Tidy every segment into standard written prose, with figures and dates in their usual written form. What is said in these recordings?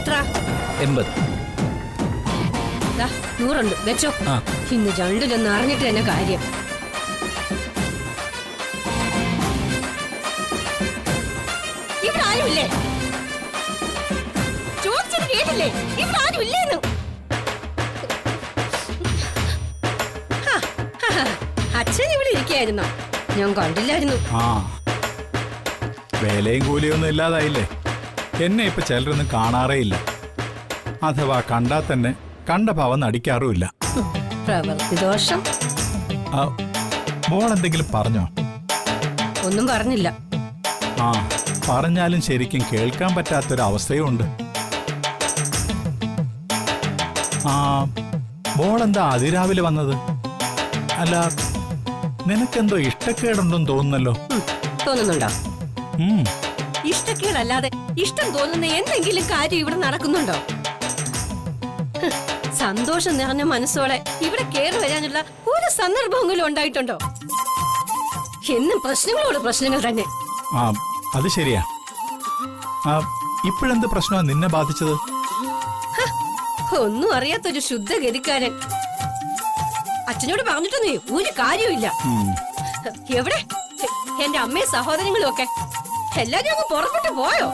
എത്ര? 80. 100 വെച്ചോ. ഇന്ന് രണ്ടിലൊന്ന് അറിഞ്ഞിട്ട് തന്നെ കാര്യം. ഇവിടെ ആരുമില്ലേ? ചോദിച്ചത് കേട്ടില്ലേ? ഇവിടെ ആരും ഇല്ലേന്ന്. അച്ഛൻ ഇവിടെ ഇരിക്കായിരുന്നോ? ഞാൻ കണ്ടില്ലായിരുന്നു. വേലയും കൂലിയൊന്നും ഇല്ലാതായില്ലേ? എന്നെ ഇപ്പൊ ചിലരൊന്നും കാണാറേ ഇല്ല. അഥവാ കണ്ടാൽ തന്നെ കണ്ട ഭാവം നടിക്കാറുമില്ല. പ്രവൃത്തി ദോഷം. മോൾ എന്തെങ്കിലും പറഞ്ഞോ? ഒന്നും പറഞ്ഞില്ല. പറഞ്ഞാലും ശരിക്കും കേൾക്കാൻ പറ്റാത്തൊരവസ്ഥയുണ്ട്. മോളെന്താ അതിരാവിലെ വന്നത്? അല്ല, നിനക്കെന്തോ ഇഷ്ടക്കേടുണ്ടെന്ന് തോന്നുന്നല്ലോ. തോന്നുന്നുണ്ടോ? ഇഷ്ടക്കേടല്ലാതെ ഇഷ്ടം തോന്നുന്ന എന്തെങ്കിലും കാര്യം ഇവിടെ നടക്കുന്നുണ്ടോ? സന്തോഷം നിറഞ്ഞ മനസ്സോടെ ഇവിടെ കയറി വരാനുള്ള ഒരു സന്ദർഭമെങ്കിലും ഉണ്ടായിട്ടുണ്ടോ? എന്നും പ്രശ്നങ്ങളോട് പ്രശ്നങ്ങൾ തന്നെ. അത് ശരിയാ. ഇപ്പോഴെന്ത് പ്രശ്നമാണ് നിന്നെ ബാധിച്ചത്? ഒന്നും അറിയാത്തൊരു ശുദ്ധഗതിക്കാരൻ. അച്ഛനോട് പറഞ്ഞിട്ടൊന്നേ ഒരു കാര്യമില്ല. എവിടെ എന്റെ അമ്മയും സഹോദരങ്ങളും ഒക്കെ? എല്ലാരും അങ്ങ് പുറപ്പെട്ടു പോയോ?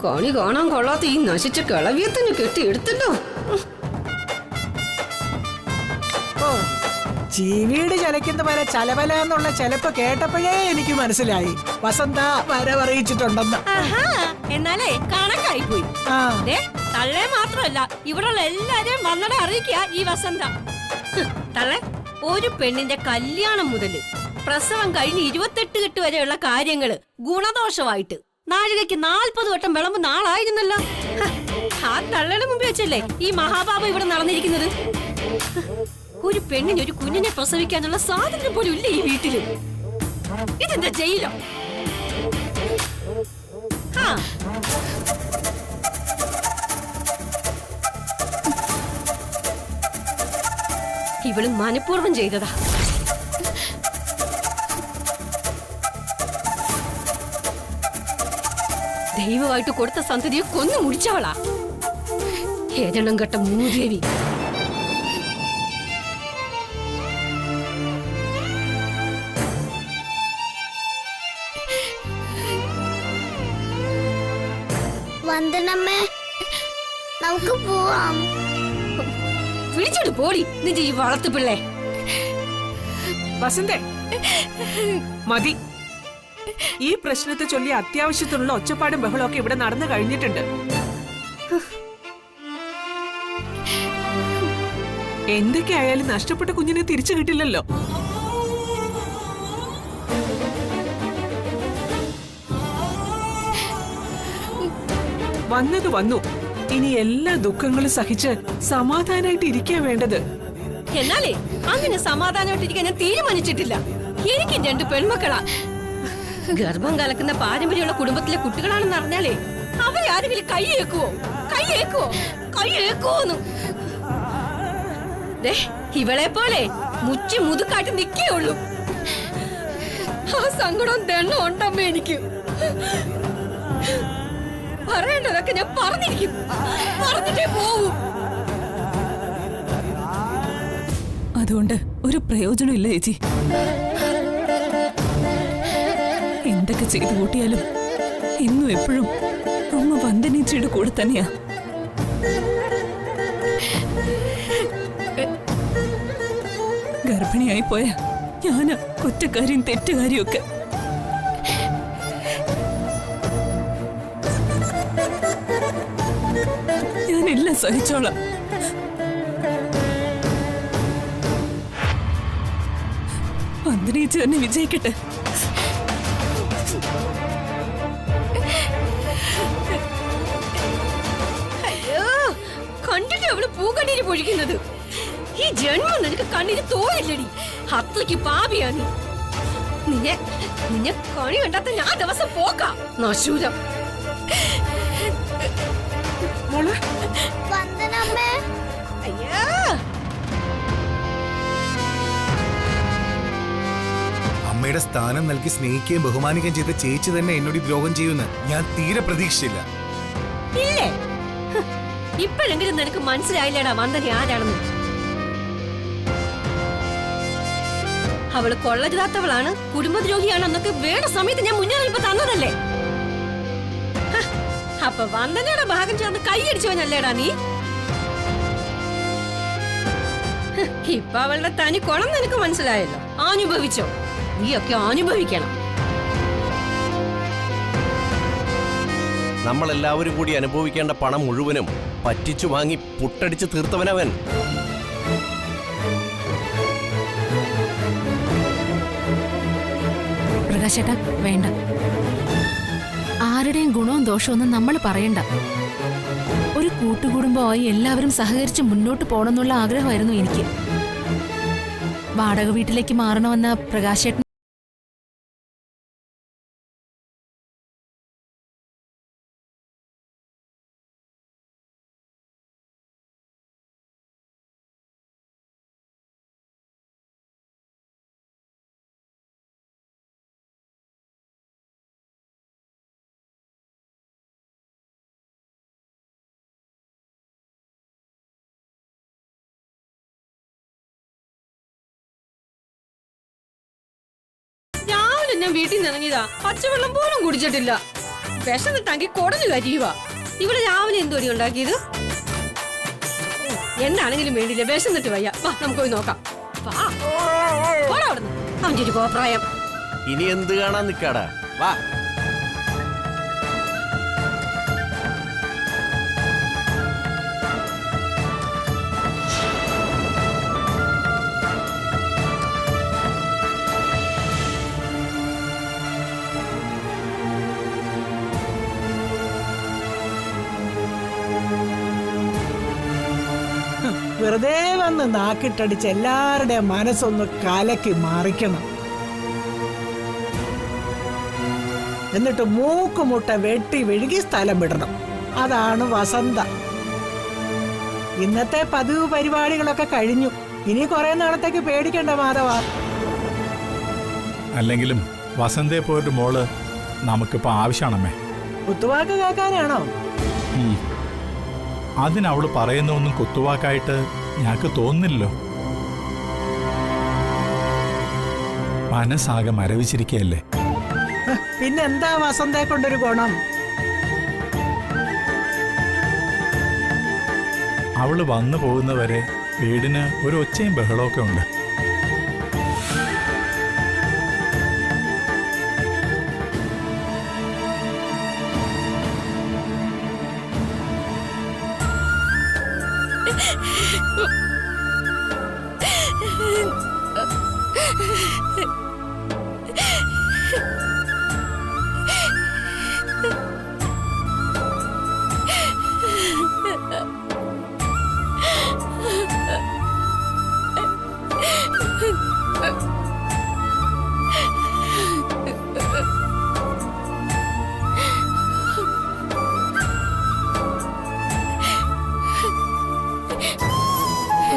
കണി കാണാൻ കൊള്ളാത്ത ഈ നശിച്ച കിളവിയെ തന്നെ കെട്ടിയെടുത്തല്ലോ. ചീവീട് ചലയ്ക്കുന്ന പോലെ ചലവല എന്നുള്ള ചിലപ്പ് കേട്ടപ്പോഴേ എനിക്ക് മനസ്സിലായി വസന്ത വരവറിയിച്ചിട്ടുണ്ടെന്ന്. എന്നാലേ കണക്കായി പോയി. തള്ളേ മാത്രമല്ല, ഇവിടെയുള്ള എല്ലാരെയും വന്നടെ അറിയിക്കുക ഈ വസന്ത. തള്ളേ, ഒരു പെണ്ണിന്റെ കല്യാണം മുതല് പ്രസവം കഴിഞ്ഞ് 28 കെട്ട് വരെയുള്ള കാര്യങ്ങള് ഗുണദോഷമായിട്ട് നാഴികയ്ക്ക് 40 വട്ടം വിളമ്പുന്ന ആളായിരുന്നല്ലോ. ആ തള്ളയുടെ മുമ്പ് വെച്ചല്ലേ ഈ മഹാപാപം ഇവിടെ നടന്നിരിക്കുന്നത്. ഒരു പെണ്ണിന് ഒരു കുഞ്ഞിനെ പ്രസവിക്കാനുള്ള സ്വാതന്ത്ര്യം പോലും ഇല്ല ഈ വീട്ടില്. ഇതെന്താ ജയിലോ? ഇവള് മനഃപൂർവ്വം ചെയ്തതാ. ദൈവമായിട്ട് കൊടുത്ത സന്തതിയെ കൊന്നു മുടിച്ചവളാ. ഏതെണ്ണം കെട്ട മൂദേവി. വന്ദനമ്മേ, നമുക്ക് പോവാം. വിളിച്ചോട്ട് പോടി നിന്റെ ഈ വളർത്തു പിള്ളേ. വസന്തേ, മതി. ഈ പ്രശ്നത്തെ ചൊല്ലി അത്യാവശ്യത്തിനുള്ള ഒച്ചപ്പാടും ബഹളമൊക്കെ ഇവിടെ നടന്നു കഴിഞ്ഞിട്ടുണ്ട്. എന്തൊക്കെയായാലും നഷ്ടപ്പെട്ട കുഞ്ഞിനെ തിരിച്ചു കിട്ടില്ലല്ലോ. വന്നത് വന്നു. ഇനി എല്ലാ ദുഃഖങ്ങളും സഹിച്ച് സമാധാനായിട്ട് ഇരിക്കാൻ വേണ്ടത്. എന്നാലേ അങ്ങനെ സമാധാനമായിട്ടിരിക്കാൻ ഞാൻ തീരുമാനിച്ചിട്ടില്ല. എനിക്ക് 2 പെൺമക്കളാ. ഗർഭം കലക്കുന്ന പാരമ്പര്യമുള്ള കുടുംബത്തിലെ കുട്ടികളാണെന്ന് അറിഞ്ഞാലേ അവരെ ആരെങ്കിലും കൈയേക്കുവോന്ന്. ഇവളെ പോലെ മുച്ചി മുതുക്കാട്ടി നിക്കേയുള്ളൂ. ആ സങ്കടവും ദണ്ണും ഉണ്ടമ്മ എനിക്ക്. പറയേണ്ടതൊക്കെ ഞാൻ പറഞ്ഞിട്ടേ പോവൂ. അതുകൊണ്ട് ഒരു പ്രയോജനമില്ല ചേച്ചി. എന്തൊക്കെ ചെയ്തു കൂട്ടിയാലും എന്നും എപ്പോഴും അമ്മ വന്ദനേച്ചിയുടെ കൂടെ തന്നെയാ. ഗർഭിണിയായി പോയ ഞാന് കുറ്റക്കാരിയും തെറ്റുകാരിയും ഒക്കെ. ഞാനെല്ലാം സഹിച്ചോളാം. വന്ദനേച്ചി തന്നെ വിജയിക്കട്ടെ. കണ്ടിട്ട് അവള് പൂക്കണ്ണീര് പൊഴിക്കുന്നത്. ഈ ജന്മം നിനക്ക് കണ്ണീര് തോന്നില്ലടി. അത്രയ്ക്ക് പാപിയാ നീ. നിന്നെ കണി കണ്ടാത്ത ഞാൻ ദിവസം പോക്കാം. നശൂരം. വന്ദനമ്മേ, അമ്മ അമ്മയുടെ സ്ഥാനം നൽകി സ്നേഹിക്കുകയും ബഹുമാനിക്കുകയും ചെയ്ത ചേച്ചി തന്നെ എന്നോട് ഈ ദ്രോഹം ചെയ്യുമെന്ന് ഞാൻ തീരെ പ്രതീക്ഷിച്ചില്ല. ഇല്ലേ? ഇപ്പോഴെങ്കിലും നിനക്ക് മനസ്സിലായില്ലേടാ വന്ദന ആരാണെന്ന്. അവള് കൊള്ളരുതാത്തവളാണ്, കുടുംബദ്രോഹിയാണെന്നൊക്കെ വേണ്ട സമയത്ത് ഞാൻ മുന്നറിയിപ്പ് തന്നതല്ലേ. അപ്പൊ വന്ദനയുടെ ഭാഗം ചേർന്ന് കൈയടിച്ചവനല്ലേടാ നീ. ഇപ്പൊ അവളുടെ തനി കുണം നിനക്ക് മനസ്സിലായല്ലോ. അനുഭവിച്ചോ, നീയൊക്കെ അനുഭവിക്കണം. നമ്മളെല്ലാവരും കൂടി അനുഭവിക്കേണ്ട പണം മുഴുവനും പറ്റിച്ചു വാങ്ങി പുട്ടടിച്ച് തീർത്തവനവൻ. പ്രകാശേട്ടാ വേണ്ട, ആരുടെയും ഗുണവും ദോഷമൊന്നും നമ്മൾ പറയണ്ട. ഒരു കൂട്ടുകുടുംബമായി എല്ലാവരും സഹകരിച്ച് മുന്നോട്ട് പോകണമെന്നുള്ള ആഗ്രഹമായിരുന്നു എനിക്ക്. വാടക വീട്ടിലേക്ക് മാറണമെന്ന പ്രകാശേട്ടൻ ഞാൻ വീട്ടിൽ നിന്ന് ഇറങ്ങിയതാ, പച്ചവെള്ളം പോലും കുടിച്ചിട്ടില്ല. വിശന്നിട്ടാക്കി കുടഞ്ഞു കരിയുക. ഇവിടെ രാവിലെ എന്തുവടി ഉണ്ടാക്കിയത്? എന്താണെങ്കിലും വേണ്ടിയില്ല, വിശന്നിട്ട് വയ്യ. വാ നമുക്ക് പോയി നോക്കാം. അവന്റെ ഒരു കോപ്രായം. ഇനി എന്ത് കാണാൻ നിക്കാടാ, വാ. വെറുതെ വന്ന് നാക്കിട്ടടിച്ച് എല്ലാവരുടെയും മനസ്സൊന്ന് കലക്കി മറിക്കണം. എന്നിട്ട് മൂക്കുമുട്ട വെട്ടി വിഴുകി സ്ഥലം വിടണം. അതാണ് വസന്ത. ഇന്നത്തെ പതിവ് പരിപാടികളൊക്കെ കഴിഞ്ഞു. ഇനി കുറെ നാളത്തേക്ക് പേടിക്കണ്ട മാധവ. അല്ലെങ്കിലും വസന്തയെ പോയൊരു മോള് നമുക്കിപ്പോ ആവശ്യമാണമ്മേ. കുത്തുവാക്ക് കേൾക്കാനാണോ? അതിനവള് പറയുന്നൊന്നും കുത്തുവാക്കായിട്ട് ഞങ്ങൾക്ക് തോന്നില്ലല്ലോ. മനസ്സാകെ മരവിച്ചിരിക്കയല്ലേ. പിന്നെന്താ വസന്തയെ കൊണ്ടൊരു ഗുണം? അവള് വന്നു പോകുന്നവരെ വീടിന് ഒരു ഒച്ചയും ബഹളമൊക്കെ ഉണ്ട്.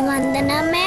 വന്ദനമ്മേ,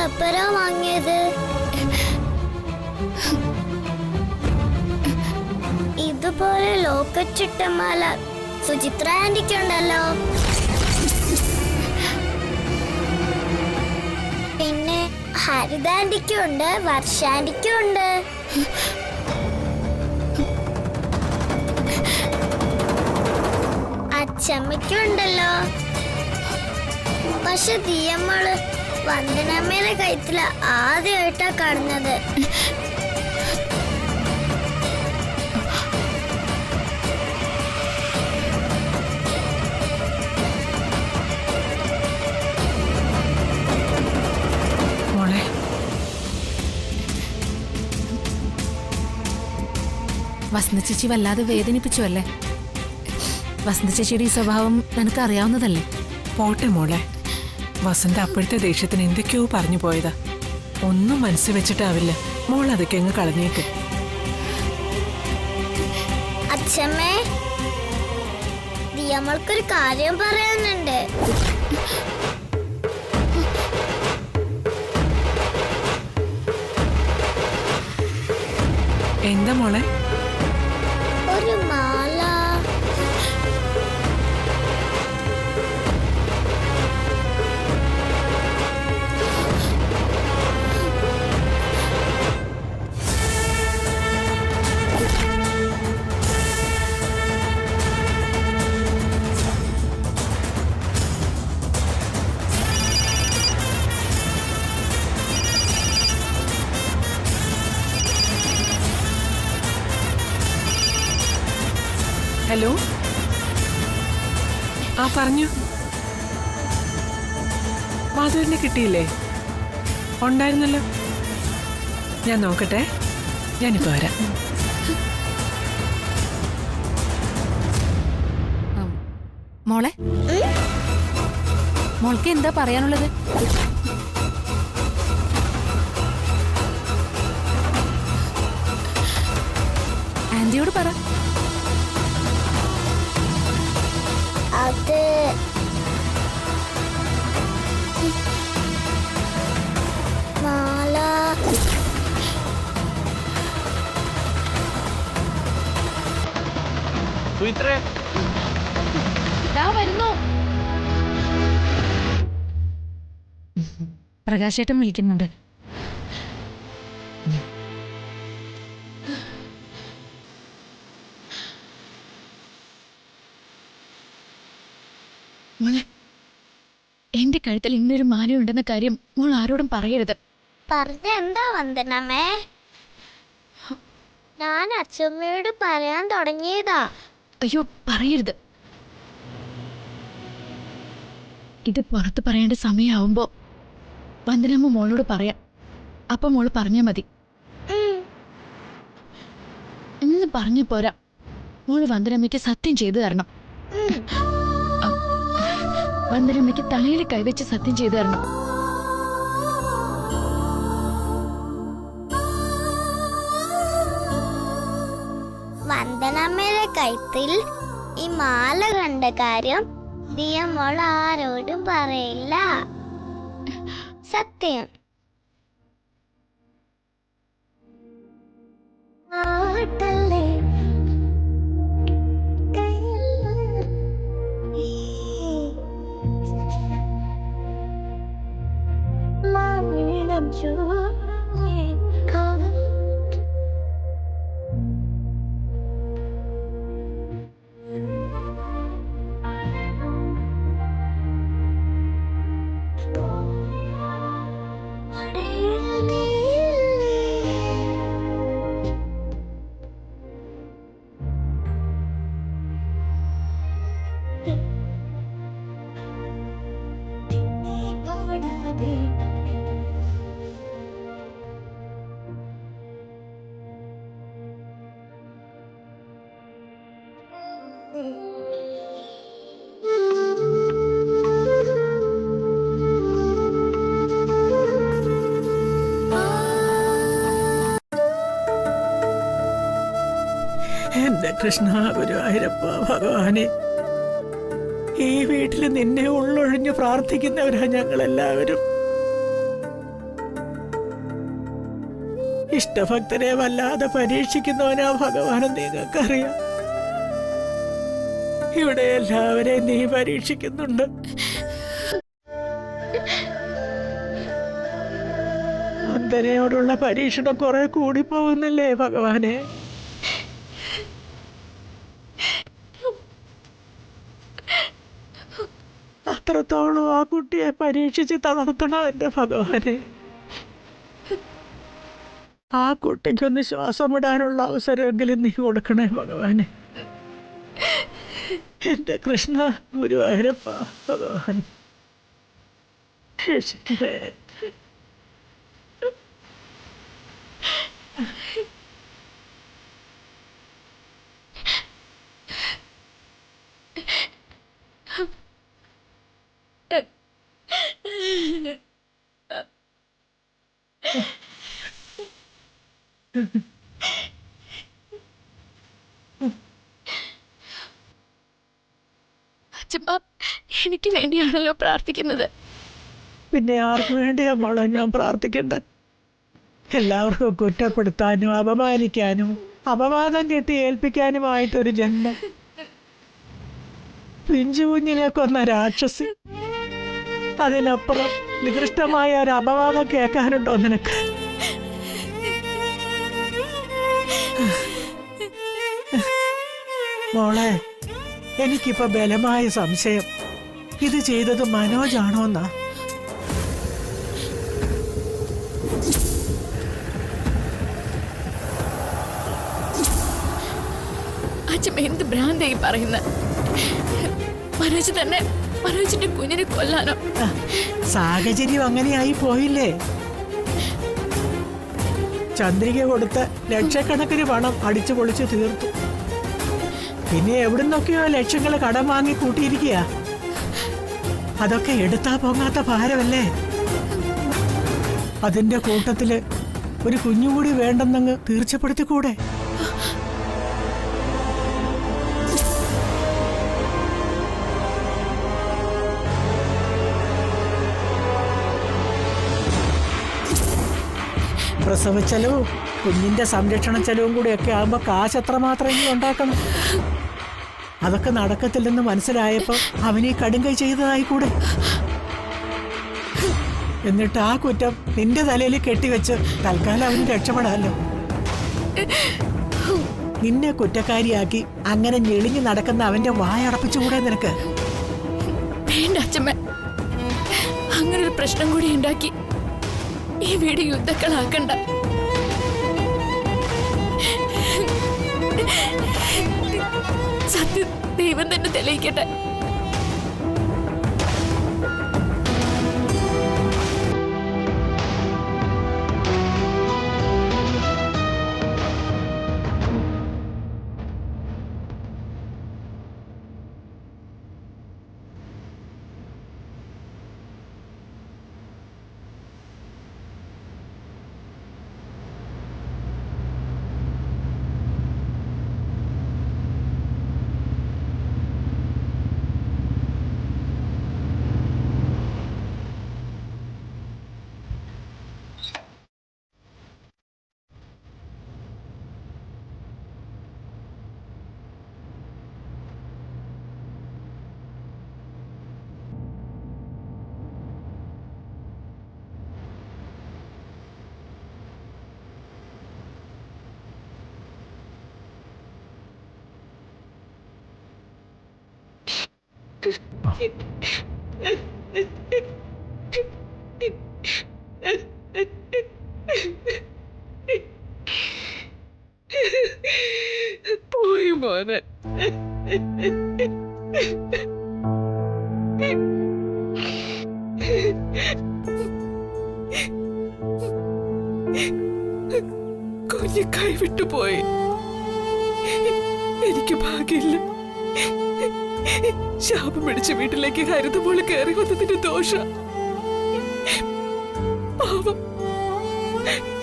എപ്പോഴാ വാങ്ങിയത്? ഇതുപോലെ ലോക്കറ്റ് ഇട്ട മാല സുചിത്ര ആന്റിക്കുണ്ടല്ലോ. ഹരിതാന്റിക്കുണ്ട്, വർഷാന്റിക്കുണ്ട്. അച്ചമ്മയ്ക്കുണ്ടല്ലോ. പക്ഷെ ദിയമ്മള് വന്ദനമ്മയുടെ കഴുത്തില് ആദ്യമായിട്ടാ കാണുന്നത്. മോളെ, വസന്ത ചേച്ചി വല്ലാതെ വേദനിപ്പിച്ചു അല്ലേ? വസന്ത ചേച്ചിയുടെ ഈ സ്വഭാവം നിനക്ക് അറിയാവുന്നതല്ലേ? പോട്ടെ മോളെ. വസന്ത അപ്പോഴത്തെ ദേഷ്യത്തിന് എന്തൊക്കെയോ പറഞ്ഞു പോയതാ. ഒന്നും മനസ്സിൽ വെച്ചിട്ടാവില്ല. മോൾ അതൊക്കെ അങ്ങ് കളഞ്ഞേക്ക്. അച്ഛമ്മേ, ദിയമ്മൾക്കൊരു കാര്യം പറയാനുണ്ട്. എന്താ മോളെ? ഒരു മാല. ഹലോ, ആ പറഞ്ഞു. മാധുവിനെ കിട്ടിയില്ലേ? ഉണ്ടായിരുന്നല്ലോ. ഞാൻ നോക്കട്ടെ, ഞാനിപ്പോ വരാം. മോളെ, മോൾക്ക് എന്താ പറയാനുള്ളത്? ആന്റിയോട് പറ. അത് മാല. വരുന്നു. പ്രകാശേട്ടൻ വിളിക്കുന്നുണ്ട്. മോളെ, എന്റെ കഴുത്തിൽ ഇന്നൊരു മാലയുണ്ടെന്ന കാര്യം മോൾ ആരോടും പറയരുത്. പറഞ്ഞ എന്താ വന്ദനമ്മേ? ഞാൻ അച്ഛമ്മയോട് പറയാൻ തുടങ്ങിയതാ. അയ്യോ, പറയരുത്. ഇത് പുറത്ത് പറയേണ്ട സമയമാവുമ്പോ വന്ദനമ്മ മോളോട് പറയാം. അപ്പൊ മോള് പറഞ്ഞാ മതി. ഇന്ന് പറഞ്ഞു പോരാ. മോള് വന്ദനമ്മയ്ക്ക് സത്യം ചെയ്തു തരണം. വന്ദനമ്മയ്ക്ക് തലയിൽ കൈവച്ച് സത്യം ചെയ്തു തരണം. വന്ദനമ്മയുടെ കഴുത്തിൽ ഈ മാല കണ്ട കാര്യം ദിയമോൾ ആരോടും പറയില്ല. സത്യം. ആട്ടല്ലേ എന്റെ കൃഷ്ണ ഗുരുവായൂരപ്പ ഭഗവാനെ, ഈ വീട്ടിൽ നിന്നെ ഉള്ളൊഴിഞ്ഞ് പ്രാർത്ഥിക്കുന്നവരാ ഞങ്ങളെല്ലാവരും. ഇഷ്ടഭക്തരെ വല്ലാതെ പരീക്ഷിക്കുന്നവനാ ഭഗവാനെ നിങ്ങൾക്കറിയാം. ഇവിടെ എല്ലാവരെയും നീ പരീക്ഷിക്കുന്നുണ്ട്. വന്ദനയോടുള്ള പരീക്ഷണം കുറെ കൂടി പോകുന്നില്ലേ ഭഗവാനെ? അത്രത്തോളം ആ കുട്ടിയെ പരീക്ഷിച്ച് തളർത്തണം എന്റെ ഭഗവാനെ. ആ കുട്ടിക്കൊന്ന് ശ്വാസം വിടാനുള്ള അവസരമെങ്കിലും നീ കൊടുക്കണേ ഭഗവാനെ. എന്റെ കൃഷ്ണ ഗുരുവായൂരപ്പ ഭഗവാൻ. അച്ഛമ്മ എനിക്ക് വേണ്ടിയാണല്ലോ പ്രാർത്ഥിക്കുന്നത്. പിന്നെ ആർക്ക് വേണ്ടിയാ മോളെ ഞാൻ പ്രാർത്ഥിക്കണ്ട? എല്ലാവർക്കും കുറ്റപ്പെടുത്താനും അപമാനിക്കാനും അപവാദം കെട്ടി ഏൽപ്പിക്കാനുമായിട്ടൊരു ജന്മം. പിഞ്ചു കുഞ്ഞിനെ കൊന്ന രാക്ഷസി. അതിനപ്പുറം നികൃഷ്ടമായ ഒരു അപവാദം കേൾക്കാനുണ്ടോ നിനക്ക്? മോളെ, എനിക്കിപ്പോ ബലമായ സംശയം ഇത് ചെയ്തത് മനോജാണോന്നാ. അച്ഛമ്മ എന്ത് ഭ്രാന്തായി പറയുന്ന? മനോജ് തന്നെ മനോജിന്റെ കുഞ്ഞിനെ കൊല്ലാനോ? സാഹചര്യം അങ്ങനെയായി പോയില്ലേ? ചന്ദ്രിക കൊടുത്ത് ലക്ഷക്കണക്കിന് പണം അടിച്ചു പൊളിച്ച് തീർത്തു. പിന്നെ എവിടുന്നൊക്കെയോ ലക്ഷങ്ങൾ കടം വാങ്ങി കൂട്ടിയിരിക്കുക. അതൊക്കെ എടുത്താ പോങ്ങാത്ത ഭാരമല്ലേ? അതിന്റെ കൂട്ടത്തില് ഒരു കുഞ്ഞുകൂടി വേണ്ടെന്നങ്ങ് തീർച്ചപ്പെടുത്തിക്കൂടെ? പ്രസവ ചെലവും കുഞ്ഞിന്റെ സംരക്ഷണ ചെലവും കൂടിയൊക്കെ ആകുമ്പോൾ കാശ് എത്രമാത്രം ഉണ്ടാക്കണം. അതൊക്കെ നടക്കത്തില്ലെന്ന് മനസ്സിലായപ്പോൾ അവനീ കടുങ്കൈ ചെയ്തതായിക്കൂടെ? എന്നിട്ട് ആ കുറ്റം നിന്റെ തലയിൽ കെട്ടിവെച്ച് തൽക്കാലം അവന് രക്ഷപ്പെടാമല്ലോ. നിന്നെ കുറ്റക്കാരിയാക്കി അങ്ങനെ ഞെളിഞ്ഞു നടക്കുന്ന അവന്റെ വായടപ്പിച്ചുകൂടെ നിനക്ക്? വേണ്ട അച്ഛമ്മ, അങ്ങനൊരു പ്രശ്നം കൂടി ഉണ്ടാക്കി ഈ വീട് യുദ്ധക്കളാക്കണ്ട. സത്യം ദൈവം തന്നെ തെളിയിക്കട്ടെ. പോയി മോനെ. കുഞ്ഞ് കൈവിട്ടു പോയി. എനിക്ക് ഭാഗ്യമില്ല. ശാപം പിടിച്ച വീട്ടിലേക്ക് ഹരിതമോള് കയറി വന്നതിന്റെ ദോഷ. പാവം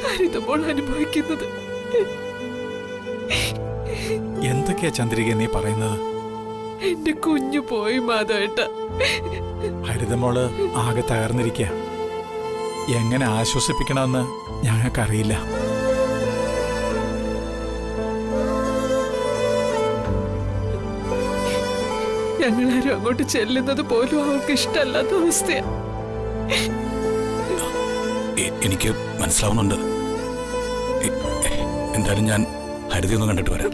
ഹരിതമോൾ അനുഭവിക്കുന്നത്. എന്തൊക്കെയാ ചന്ദ്രിക നീ പറയുന്നത്? എന്റെ കുഞ്ഞു പോയി മാധവേട്ട. ഹരിതമോള് ആകെ തകർന്നിരിക്കുക. എങ്ങനെ ആശ്വസിപ്പിക്കണമെന്ന് ഞങ്ങൾക്കറിയില്ല. ഞങ്ങളാരും അങ്ങോട്ട് ചെല്ലുന്നത് പോലും അവർക്ക് ഇഷ്ടമല്ലാത്ത അവസ്ഥയാ. എനിക്ക് മനസ്സിലാവുന്നുണ്ട്. എന്തായാലും ഞാൻ ഹരിത ഒന്ന് കണ്ടിട്ട് വരാം.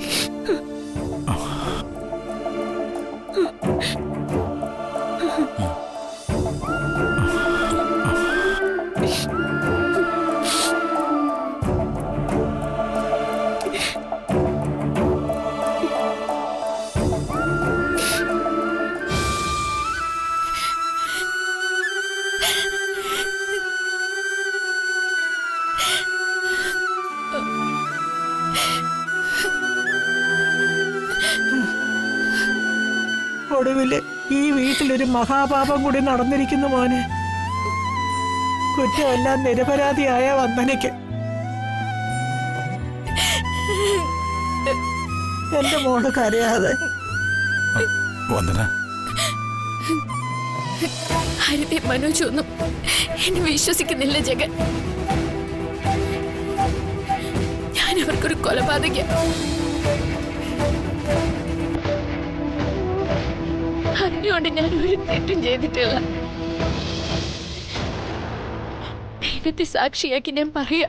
ഒടുവില് ഈ വീട്ടിലൊരു മഹാപാപം കൂടി നടന്നിരിക്കുന്നു മോനെ. കുറ്റമെല്ലാം നിരപരാധിയായ വന്ദനയ്ക്ക്. എന്റെ മോള് കരയാതെ. വന്ദന, ഹരിതയും മനോജൊന്നും എന്നെ വിശ്വസിക്കുന്നില്ല ജഗൻ. ഞാൻ അവർക്കൊരു കൊലപാതക. അറിഞ്ഞുകൊണ്ട് ഞാൻ ഒരു തെറ്റും ചെയ്തിട്ടില്ല. ദൈവത്തെ സാക്ഷിയാക്കി ഞാൻ പറയാ,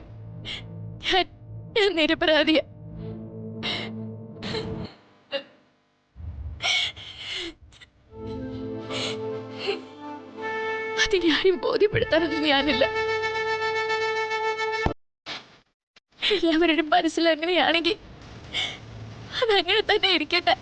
ഞാൻ നിരപരാധിയ. അതിനെ ആരും ബോധ്യപ്പെടുത്താനൊന്നും ഞാനില്ല. എല്ലാവരുടെ മനസ്സിൽ അങ്ങനെയാണെങ്കിൽ അതങ്ങനെ തന്നെ ഇരിക്കട്ടെ.